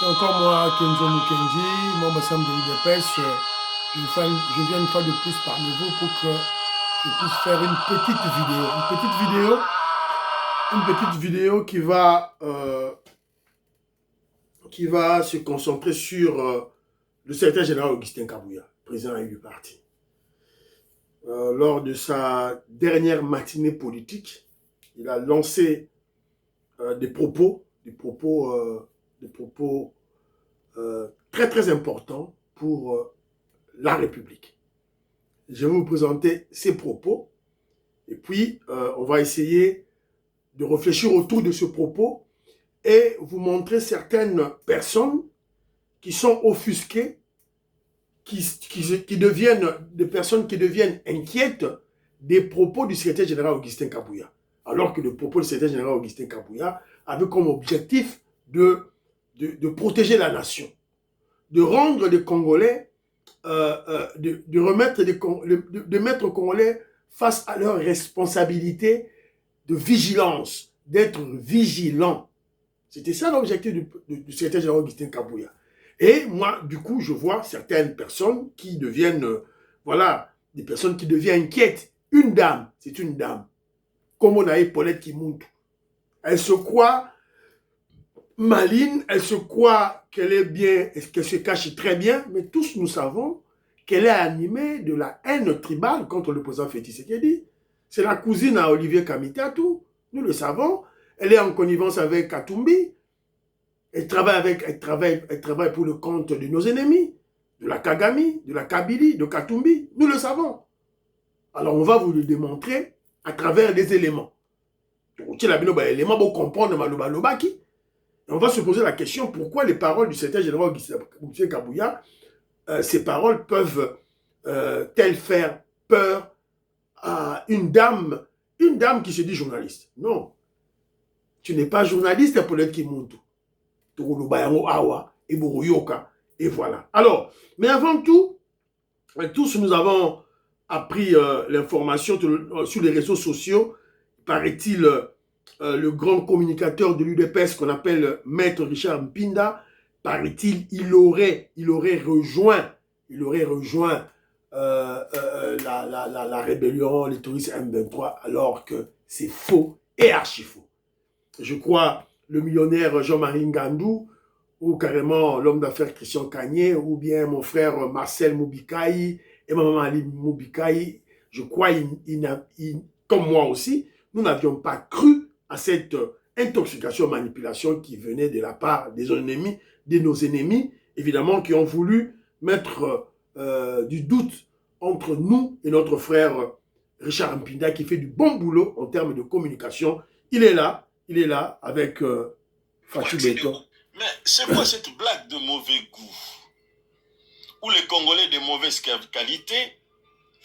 C'est encore moi, Kenzo Mukendi, membre ensemble de l'UDPS. Je viens une fois de plus parmi vous pour que je puisse faire une petite vidéo. Une petite vidéo qui va se concentrer sur le secrétaire général Augustin Kabouya, président du parti. Lors de sa dernière matinée politique, il a lancé des propos très très importants pour la République. Je vais vous présenter ces propos et puis on va essayer de réfléchir autour de ce propos et vous montrer certaines personnes qui sont offusquées, qui deviennent des personnes qui deviennent inquiètes des propos du secrétaire général Augustin Kabouya. Alors que le propos du secrétaire général Augustin Kabouya avait comme objectif de protéger la nation, de rendre les Congolais, de mettre les Congolais face à leurs responsabilités de vigilance, d'être vigilants. C'était ça l'objectif du secrétaire général Augustin Kabouya. Et moi, du coup, je vois certaines personnes qui deviennent, des personnes qui deviennent inquiètes. Une dame, c'est une dame, comme on a eu Paulette Kimuntu. Elle se croit maline, elle se croit qu'elle est bien, qu'elle se cache très bien, mais tous nous savons qu'elle est animée de la haine tribale contre le président Félix Tshisekedi. C'est la cousine à Olivier Kamitatou, nous le savons. Elle est en connivence avec Katumbi. Elle travaille pour le compte de nos ennemis, de la Kagami, de la Kabylie, de Katumbi. Nous le savons. Alors on va vous le démontrer à travers des éléments. On va se poser la question pourquoi les paroles du secrétaire général Augustin Kabouya, ces paroles peuvent-elles faire peur à une dame qui se dit journaliste. Non, tu n'es pas journaliste pour l'être Kimuntu. Et voilà. Alors, mais avant tout, tous nous avons appris l'information sur les réseaux sociaux, paraît-il, le grand communicateur de l'UDPS qu'on appelle Maître Richard Mpinda, paraît-il, il aurait rejoint la rébellion, les touristes M23, alors que c'est faux et archi faux. Je crois le millionnaire Jean-Marie Ngandou, ou carrément l'homme d'affaires Christian Kanye, ou bien mon frère Marcel Moubikaï et ma maman Ali Moubikaï, je crois, comme moi aussi, nous n'avions pas cru à cette intoxication, manipulation qui venait de la part de nos ennemis, évidemment, qui ont voulu mettre du doute entre nous et notre frère Richard Mpinda, qui fait du bon boulot en termes de communication. Il est là avec Fatou Beto. Mais c'est quoi cette blague de mauvais goût où les Congolais de mauvaise qualité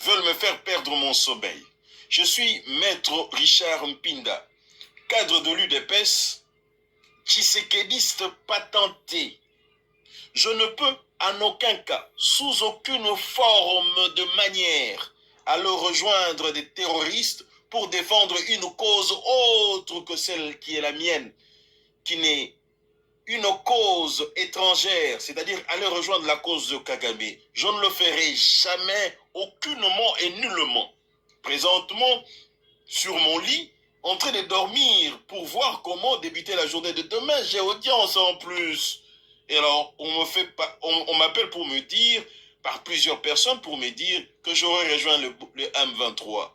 veulent me faire perdre mon sommeil? Je suis Maître Richard Mpinda, cadre de l'UDPS, tshisekédiste patenté. Je ne peux en aucun cas, sous aucune forme de manière, aller rejoindre des terroristes pour défendre une cause autre que celle qui est la mienne, qui n'est une cause étrangère, c'est-à-dire aller rejoindre la cause de Kagame. Je ne le ferai jamais, aucunement et nullement. Présentement, sur mon lit, en train de dormir pour voir comment débuter la journée de demain, j'ai audience en plus. Et alors, on m'appelle pour me dire, par plusieurs personnes, pour me dire que j'aurais rejoint le M23.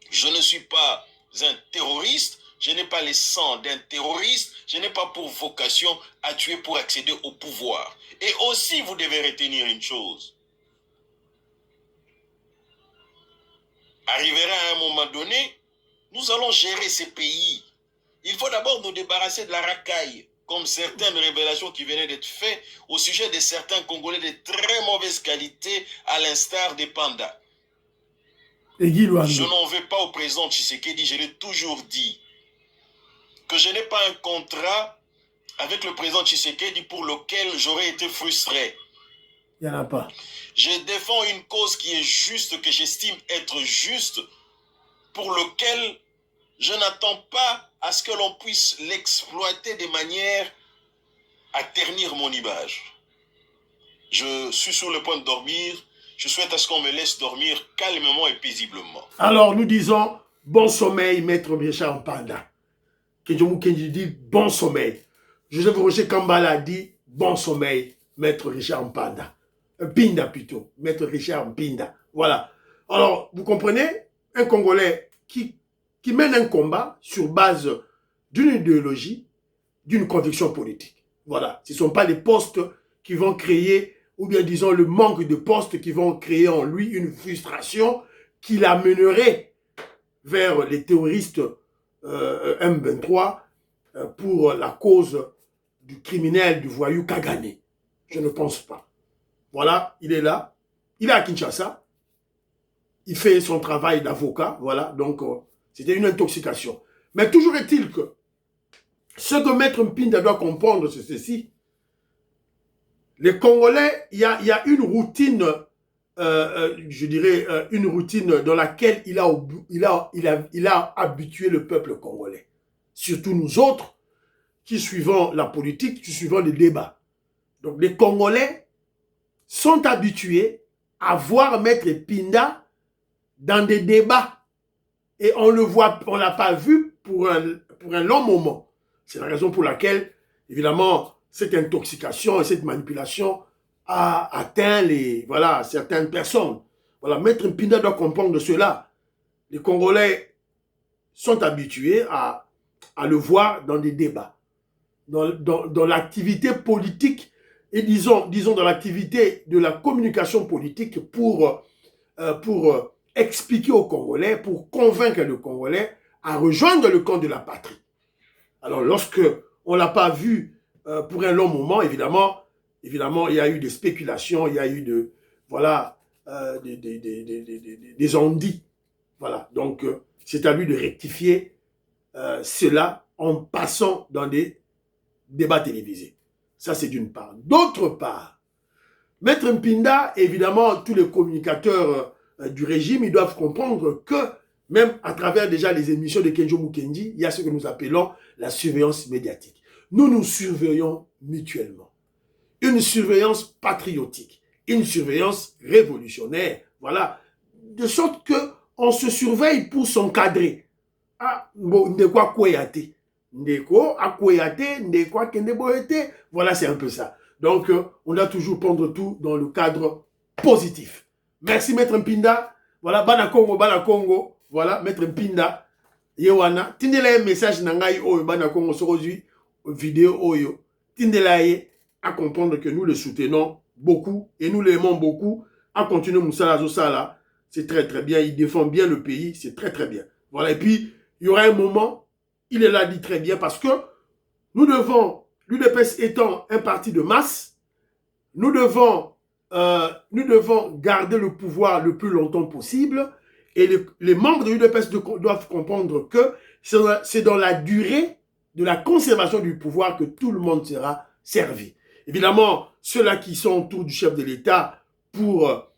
Je ne suis pas un terroriste, je n'ai pas les sangs d'un terroriste, je n'ai pas pour vocation à tuer pour accéder au pouvoir. Et aussi, vous devez retenir une chose. Arrivera à un moment donné, nous allons gérer ces pays. Il faut d'abord nous débarrasser de la racaille, comme certaines révélations qui venaient d'être faites au sujet de certains Congolais de très mauvaise qualité, à l'instar des pandas. Je n'en veux pas au président Tshisekedi, je l'ai toujours dit, que je n'ai pas un contrat avec le président Tshisekedi pour lequel j'aurais été frustré. Il n'y en a pas. Je défends une cause qui est juste, que j'estime être juste, pour lequel je n'attends pas à ce que l'on puisse l'exploiter de manière à ternir mon image. Je suis sur le point de dormir. Je souhaite à ce qu'on me laisse dormir calmement et paisiblement. Alors, nous disons bon sommeil, Maître Richard Mpanda. Kenjomu Kenji dit bon sommeil. Joseph Roger Kambala dit bon sommeil, Maître Richard Mpanda. Pinda plutôt, Maître Richard Mpinda. Voilà. Alors, vous comprenez, un Congolais qui mène un combat sur base d'une idéologie, d'une conviction politique. Voilà. Ce ne sont pas les postes qui vont créer, ou bien disons le manque de postes qui vont créer en lui une frustration qui l'amènerait vers les terroristes M23 pour la cause du criminel, du voyou Kagame. Je ne pense pas. Voilà, il est là. Il est à Kinshasa. Il fait son travail d'avocat. Voilà, donc c'était une intoxication. Mais toujours est-il que ce que Maître Mpinda doit comprendre, c'est ceci. Les Congolais, il y a une routine, je dirais, une routine dans laquelle il a habitué le peuple congolais. Surtout nous autres, qui suivons la politique, qui suivons les débats. Donc les Congolais sont habitués à voir Maître Mpinda dans des débats. Et on le voit, on ne l'a pas vu pour un long moment. C'est la raison pour laquelle, évidemment, cette intoxication et cette manipulation a atteint certaines personnes. Voilà, Maître Mpinda doit comprendre cela. Les Congolais sont habitués à le voir dans des débats, dans l'activité politique et disons dans l'activité de la communication politique pour expliquer aux Congolais, pour convaincre le Congolais à rejoindre le camp de la patrie. Alors, lorsque on ne l'a pas vu pour un long moment, évidemment, il y a eu des spéculations, il y a eu des ondits. Voilà, donc c'est à lui de rectifier cela en passant dans des débats télévisés. Ça, c'est d'une part. D'autre part, Maître Mpinda, évidemment, tous les communicateurs du régime, ils doivent comprendre que même à travers déjà les émissions de Kenjomu Kenji, il y a ce que nous appelons la surveillance médiatique. Nous nous surveillons mutuellement. Une surveillance patriotique, une surveillance révolutionnaire. Voilà. De sorte qu'on se surveille pour s'encadrer. Ah, ndeko akweyate. Ndeko akweyate, ndeko akendeboyete. Voilà, c'est un peu ça. Donc, on doit toujours prendre tout dans le cadre positif. Merci, Maître Mpinda. Voilà, Bana Congo. Voilà, Maître Mpinda. Yewana. Tindela un message nangai oyo Bana Congo sorozui vidéo oyo. Tindela à comprendre que nous le soutenons beaucoup et nous l'aimons beaucoup. À continuer Moussala Zosala. C'est très très bien. Il défend bien le pays. C'est très très bien. Voilà. Et puis, il y aura un moment, il est là dit très bien parce que nous devons, l'UDPS étant un parti de masse, nous devons garder le pouvoir le plus longtemps possible et les membres de l'UDPS doivent comprendre que c'est dans la durée de la conservation du pouvoir que tout le monde sera servi. Évidemment, ceux-là qui sont autour du chef de l'État pour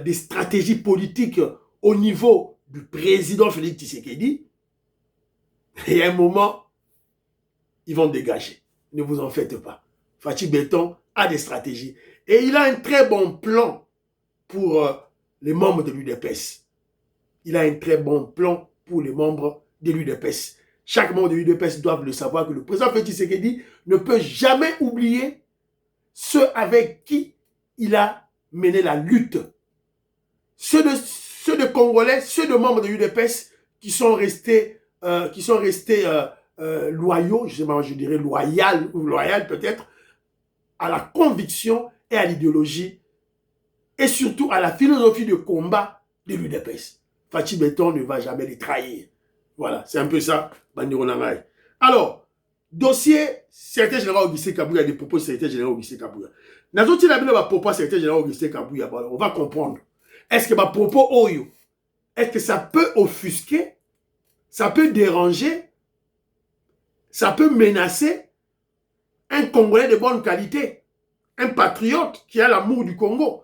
des stratégies politiques au niveau du président Félix Tshisekedi, et à un moment, ils vont dégager. Ne vous en faites pas. Fachi Béton a des stratégies. Et il a un très bon plan pour les membres de l'UDPS. Il a un très bon plan pour les membres de l'UDPS. Chaque membre de l'UDPS doit le savoir que le président Félix Tshisekedi ne peut jamais oublier ceux avec qui il a mené la lutte. Ceux de Congolais, ceux de membres de l'UDPS qui sont restés loyaux, je dirais loyal peut-être, à la conviction et à l'idéologie et surtout à la philosophie de combat de l'UDPS. Fachi Béton ne va jamais les trahir. Voilà, c'est un peu ça, Bandiro Nangaï. Alors, dossier secrétaire général Augustin Kabouya, des propos secrétaire général Augustin Kabouya. Nazoti la bino ba propos secrétaire général Augustin Kabouya, on va comprendre. Est-ce que ma propos oyo, est-ce que ça peut offusquer, ça peut déranger, ça peut menacer un Congolais de bonne qualité, un patriote qui a l'amour du Congo,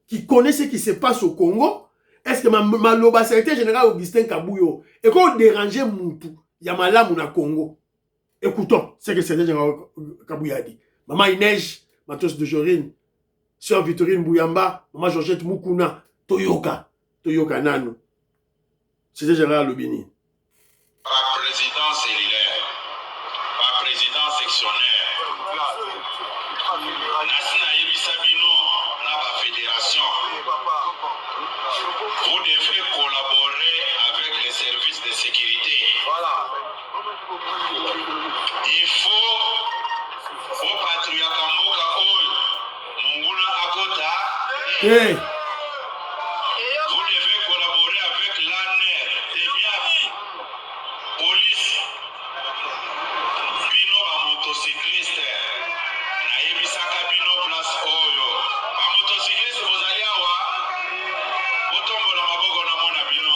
qui connaît ce qui se passe au Congo? Est-ce que ma loba secrétaire général Augustin Kabouya, et qu'on dérange Moutou, il y a malamu na Congo? Écoutons ce que le secrétaire général Kabouya a dit. Maman Inège, Matos de Jorine, Sœur Victorine Bouyamba, Maman Georgette Mukuna, Toyoka Nano. C'était Gérard Lobini. Par président cellulaire, par président sectionnaire, Nassina Yebisabino, la fédération, vous devez collaborer avec les services de sécurité. Voilà. Il faut au patrouille Kamoka Oy, Munguna Akota. Hey. Vous devez collaborer avec l'ANER, TEMIAF, police, bino ba motocycliste, na yebisaka bino place oyo. Ba motocycliste bozali awa, botombola maboko na mona bino.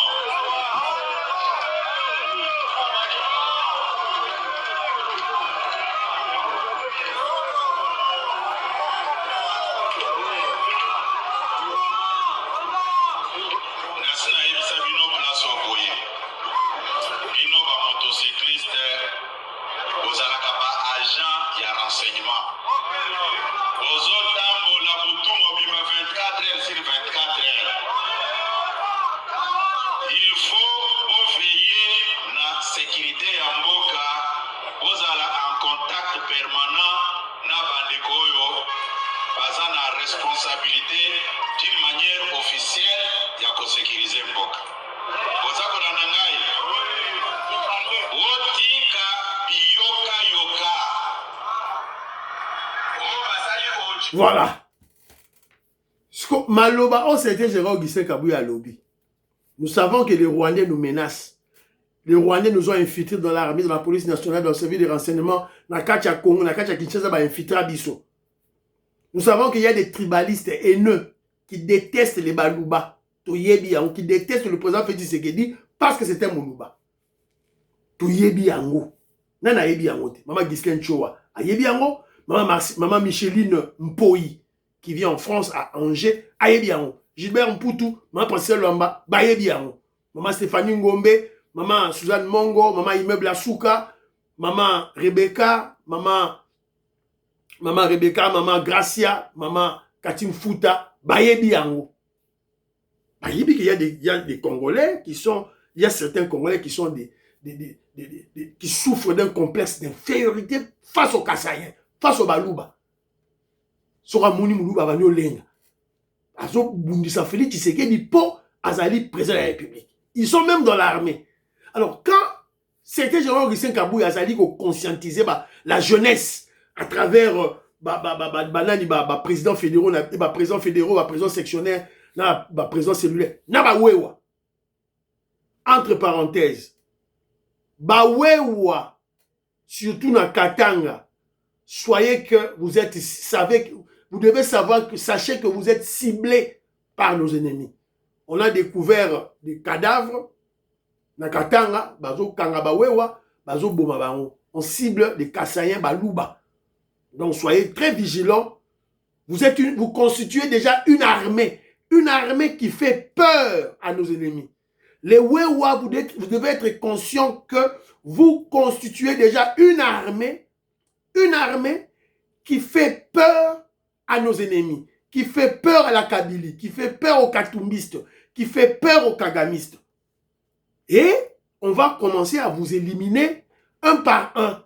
Nasina yebisa bino place oboye. Bino ba motocycliste, bozalaka ba agent ya renseignement. Bozotambola butu mobima 24 heures sur 24 heures. Il faut veiller na sécurité ya mboka, bozala en contact permanent na bandeko oyo baza na responsabilité d'une manière officielle ya kosécuriser mboka. Bozakona na ngai otika biyoka yoka. Voilà. Maloba, oh, c'était Gérard Augustin Kabouya Lobby. Nous savons que les Rwandais nous menacent. Les Rwandais nous ont infiltrés dans l'armée, dans la police nationale, dans le service de renseignement, dans le Kacha Congo, dans le Kacha Kinshasa, infiltré à Bissau. Nous savons qu'il y a des tribalistes haineux qui détestent les Balouba, qui détestent le président Félix Tshisekedi parce que c'est un Moulouba. Toyebi Yango. Nana Yebi Yango. Maman Gisken Chowa. Ayebi Yango. Maman Micheline Mpoyi, qui vit en France, à Angers, Ayebi Yango. Gilbert Mpoutou, Maman Pascal Lamba, Bayebi Yango. Maman Stéphanie Ngombe, Maman Suzanne Mongo, Maman Immeuble Asuka, Maman Rebecca, Maman Gracia, Maman Katim Fouta, Bayebi Yango. Bayebi qu'il y a des Congolais qui sont, il y a certains Congolais qui sont qui souffrent d'un complexe d'infériorité face aux Kassaïens, face aux Balouba. Sora Mouni Moulouba Vanyo Lenga. Azo Bundisa Félix Tshisekedi Po Azali président de la République. Ils sont même dans l'armée. Alors quand c'était Gérard Augustin Kabouya Azali qui conscientisait la jeunesse à travers président fédéraux, président sectionnaire, président cellulaire, wewa. Entre parenthèses, wewa, surtout dans Katanga, soyez que vous êtes, vous devez savoir sachez que vous êtes ciblés par nos ennemis. On a découvert des cadavres dans Katanga, bazo kanga wewa, bazo boma bango. On cible des Kassaïens balouba. Donc soyez très vigilants. Vous constituez déjà une armée qui fait peur à nos ennemis. Les Wewa, vous devez être conscient que vous constituez déjà une armée qui fait peur à nos ennemis, qui fait peur à la Kabylie, qui fait peur aux Katumbistes, qui fait peur aux Kagamistes. Et on va commencer à vous éliminer un par un.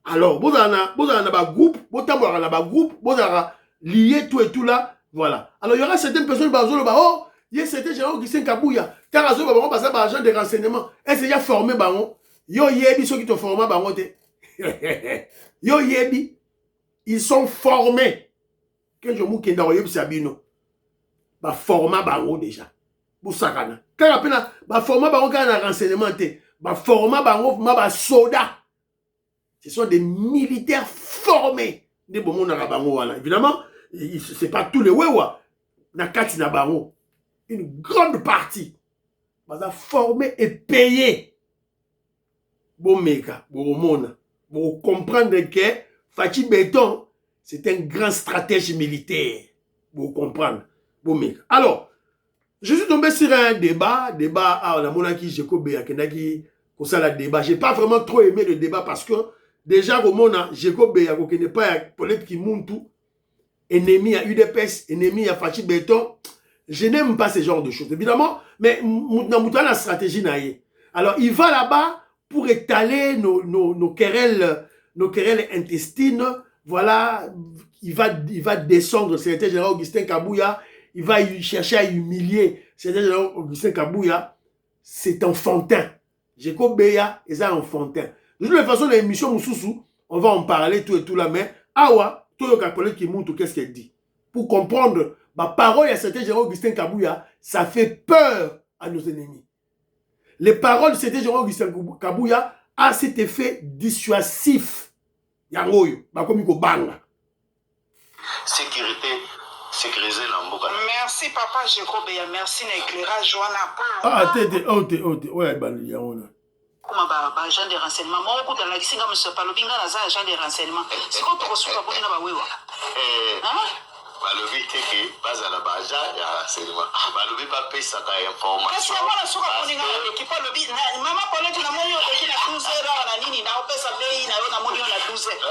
Alors, vous avez un groupe, vous avez lié tout et tout là, voilà. Alors, il y aura certaines personnes qui vont dire, oh, il y a certains gens qui sont Kabouya, car ils ont passé par agent de renseignement. Est-ce qu'il y a formé, yo yebi, ceux qui te forment, yo yebi, ils sont formés. Quand je vous dis que Sabino, format déjà. Pour ça, quand après, format quand on renseignement, format soda. Ce sont des militaires formés. Évidemment, ce n'est pas tous les Wewa. Une grande partie. Formés et payés. Bon méga, vous comprendre que Fatih Béton, c'est un grand stratège militaire. Vous comprendre. Bon méga. Alors, je suis tombé sur un débat à la monarchie, j'ai pas vraiment trop aimé le débat parce que déjà komona Jeko Beya ko n'est pas Paulette Kimuntu ennemi à UDPS, ennemi à Fachi Béton. Je n'aime pas ce genre de choses, évidemment, mais Moutana la stratégie naïe. Alors, il va là-bas pour étaler nos querelles intestines. Voilà, il va descendre le secrétaire général Augustin Kabouya. Il va chercher à humilier le secrétaire général Augustin Kabouya. C'est enfantin. Jeko Beya, et ça enfantin. De toute façon, l'émission Moussoussou, on va en parler tout et tout là, mais Awa, tout le Kakole qui monte, qu'est-ce qu'elle dit? Pour comprendre, ma parole à secrétaire général Augustin Kabouya, ça fait peur à nos ennemis. Les paroles de secrétaire général Augustin Kabouya a cet effet dissuasif. Yangoyo, bakomiko banga. Sécurité, sécuriser l'amboka. Merci papa Jeko Beya, merci l'éclairage Joana. Ah, ouais, bandi yangona. Comment agent de renseignement? Moi, au bout de la Kisinga, monsieur Palobinga, agent de renseignement. C'est quoi ton reçu à Boudina Bawewa? Balobi teke bazala baja ya renseignement. Balobi ba pesa ta information. Qu'est-ce que moi la souka Boudina l'équipe Lobi? Maman Paulette na moni oki na 12 heures na nini na opesa bei na yo na moni na 12 heures.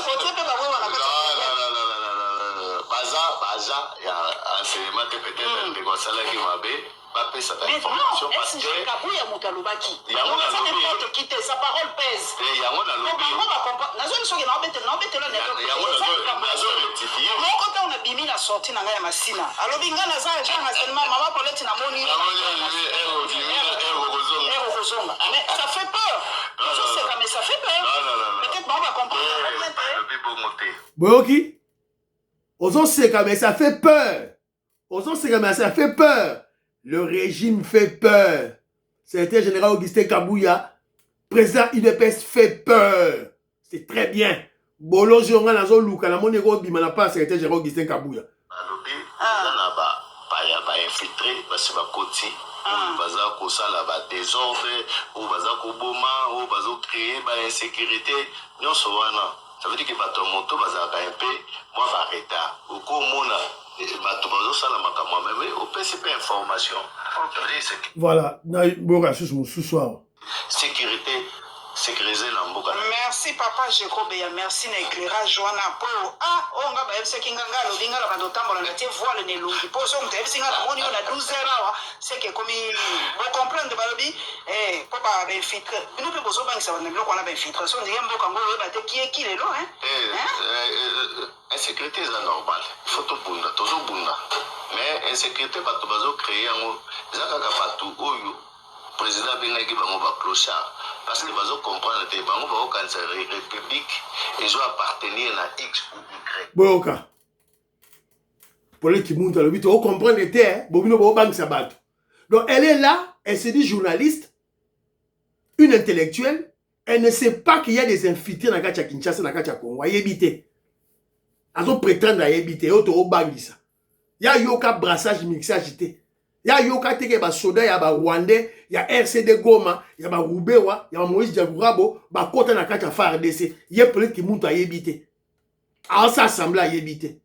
Ko te pe Bawewa na kati. Non. Baza ya renseignement peut-être de kosala ki mabe. Pesa ta information parce que Kabouya Moutalubaki. Yango na lobi. Quitter sa parole pèse. Yango na lobi. Nazo soki na obete na yango nazo rectifier. Mon côté on a bimi la sortie na ngaya masina. Alobi nga na za agent renseignement maman Paulette na moni. Mais ça fait peur. Mais ça fait peur. Peut-être on va comprendre. Boyoki, Ozon Seka, mais ça fait peur. Ozon Seka, mais ça fait peur. Le régime fait peur. Secrétaire général Augustin Kabouya, président UDPS fait peur. C'est très bien. Bolo Jonga Nazo Luka, la monnaie bima na pas secrétaire général Augustin Kabouya. Alobi, na ba infiltré, parce que ba koti, baza ko sala ba désordre, ou baza ko boma, ou baza créer ba insécurité, non so wana. Ça veut dire que bato moto baza ka un peu moi va retard. Ou ko mona bato bazo sala makamwa mais au PCP information. Ça veut dire c'est voilà, na boka sous soir. Sécurité, sécuriser l'amboka. Merci papa Jeko Beya, merci l'éclairage Joana po. On va ba se kinga ngalo binga la bato tambola na tie voile ne lungi. Po so mte singa na moni na 12 heures c'est que comme vous comprendre balobi papa ba infiltre. Nous peut bozo bang ça va ne bloko na ba infiltration de mboka ngo ba te qui est là insécurité c'est normal. Il faut tout bunda, toujours bunda. Mais insécurité bato bazo créer ngo zaka bato oyo président bengaki bango ba clochard. Parce que vous comprenez que vous avez une république et vous appartenir à X ou Y. Boyoka. Pour les qui montent à l'obit, vous comprenez que vous avez un donc elle est là, elle se dit journaliste, une intellectuelle, elle ne sait pas qu'il y a des infiltrés dans Katia Kinshasa, dans Katia Congo. Elle habite. Elle prétend habiter. Il y a yoka brassage mixage. Il y a yoka teke ba soda ya ba Rwandais, il y a RCD Goma, il y a ba Rubewa, il y a Moïse Diagourabo, ba kota na kata FARDC. Il y a peut-être qui monte à yébiter. Alors ça semble à yébiter.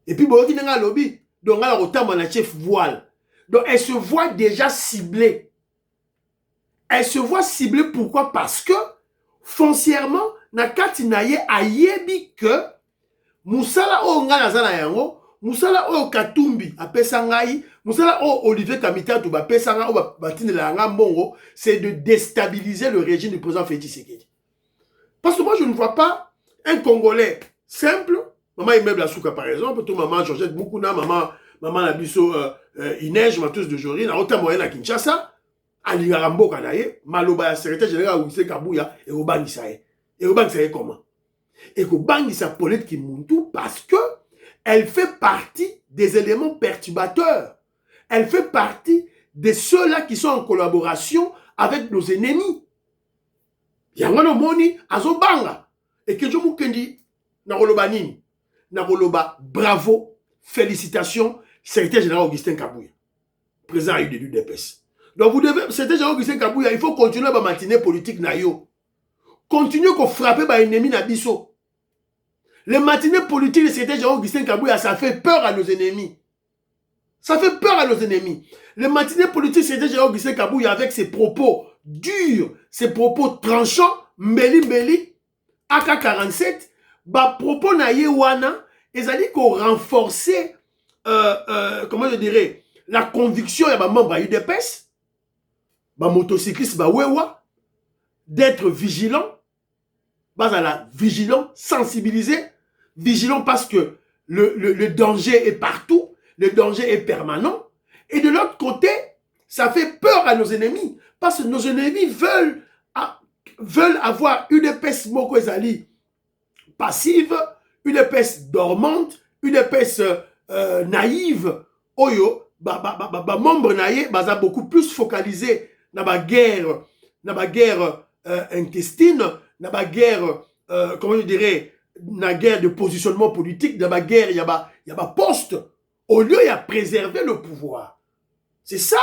Et puis bon, qui n'a lobby, donc elle a autant mon chef voile. Donc elle se voit déjà ciblée. Elle se voit ciblée pourquoi? Parce que foncièrement, na kati na ye a yébi que Moussala o nga na zana yango. Musala o Katumbi apesa ngai, musala o Olivier Kamitatu ba pesa nga o batine la nga mbongo, c'est de déstabiliser le régime du président Félix Tshisekedi. Parce que moi je ne vois pas un Congolais simple, maman Immeuble Asuka par exemple, tout maman Georgette Mukuna, maman Nabiso Inès, Matos de Jory, na ota moyen à Kinshasa, ali Rambo kanaye, maloba ya secrétaire général Augustin Kabouya et obangisa ye. Et obangisa ye comment? Et obangisa Paulette Kimuntu parce que elle fait partie des éléments perturbateurs. Elle fait partie de ceux-là qui sont en collaboration avec nos ennemis. Yangono moni azobanga. Et que je vous dis, nakoloba nini? Nakoloba bravo, félicitations, secrétaire général Augustin Kabouya, président de l'UDPS. Donc vous devez, secrétaire général Augustin Kabouya, il faut continuer à matinée politique na yo. Continuer à frapper par ennemi na biso. Les matinées politiques de secrétaire général Augustin Kabouya, ça fait peur à nos ennemis. Ça fait peur à nos ennemis. Les matinées politiques de secrétaire général Augustin Kabouya, avec ses propos durs, ses propos tranchants, mbeli, AK-47, bah propos na ye wana, ils ont dit qu'on renforçait, comment je dirais, la conviction de membres de UDPS, bah motocycliste, bah wewa, d'être vigilant, bah la vigilant, sensibilisé, vigilant parce que le danger est partout, le danger est permanent, et de l'autre côté, ça fait peur à nos ennemis, parce que nos ennemis veulent avoir une épaisse moko ezali passive, une épaisse dormante, une épaisse naïve, oyo, membre naïe, baza beaucoup plus focalisé dans la guerre intestine, dans la guerre, comment je dirais, la guerre de positionnement politique, dans la guerre, il y a poste, au lieu de préserver le pouvoir. C'est ça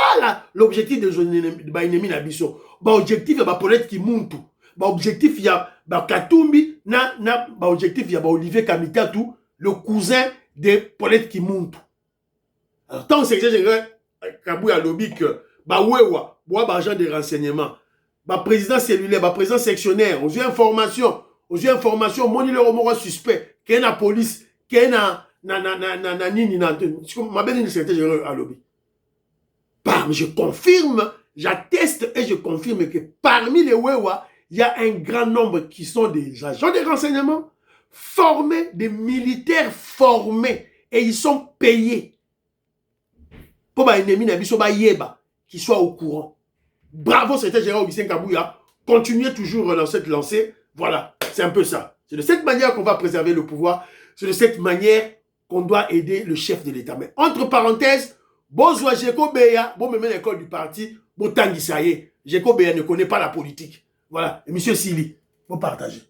l'objectif de l'ennemi Nabiso. L'objectif, il y a Paulette qui monte. L'objectif, il y a Katumbi, l'objectif, il y a Olivier Kamikatu, le cousin de Paulette qui monte. Alors, tant que c'est Kabouya lobby que, wewa, agent de renseignement, président cellulaire, président sectionnaire, aux informations, moni le remords suspect, qu'il y a la police, qu'il y a à lobby. Mais je confirme, j'atteste et je confirme que parmi les Wewa, il y a un grand nombre qui sont des agents de renseignement formés, des militaires formés, et ils sont payés pour les ennemis qui soient au courant. Bravo, c'était Gérard Augustin Kabouya. Continuez toujours dans cette lancée. Voilà, c'est un peu ça. C'est de cette manière qu'on va préserver le pouvoir. C'est de cette manière qu'on doit aider le chef de l'État. Mais entre parenthèses, Bonjour, Jeko Beya, bon, même l'école du parti, bon, Tanguy Saye, Jeko Beya ne connaît pas la politique. Voilà, et monsieur Sili, vous partagez.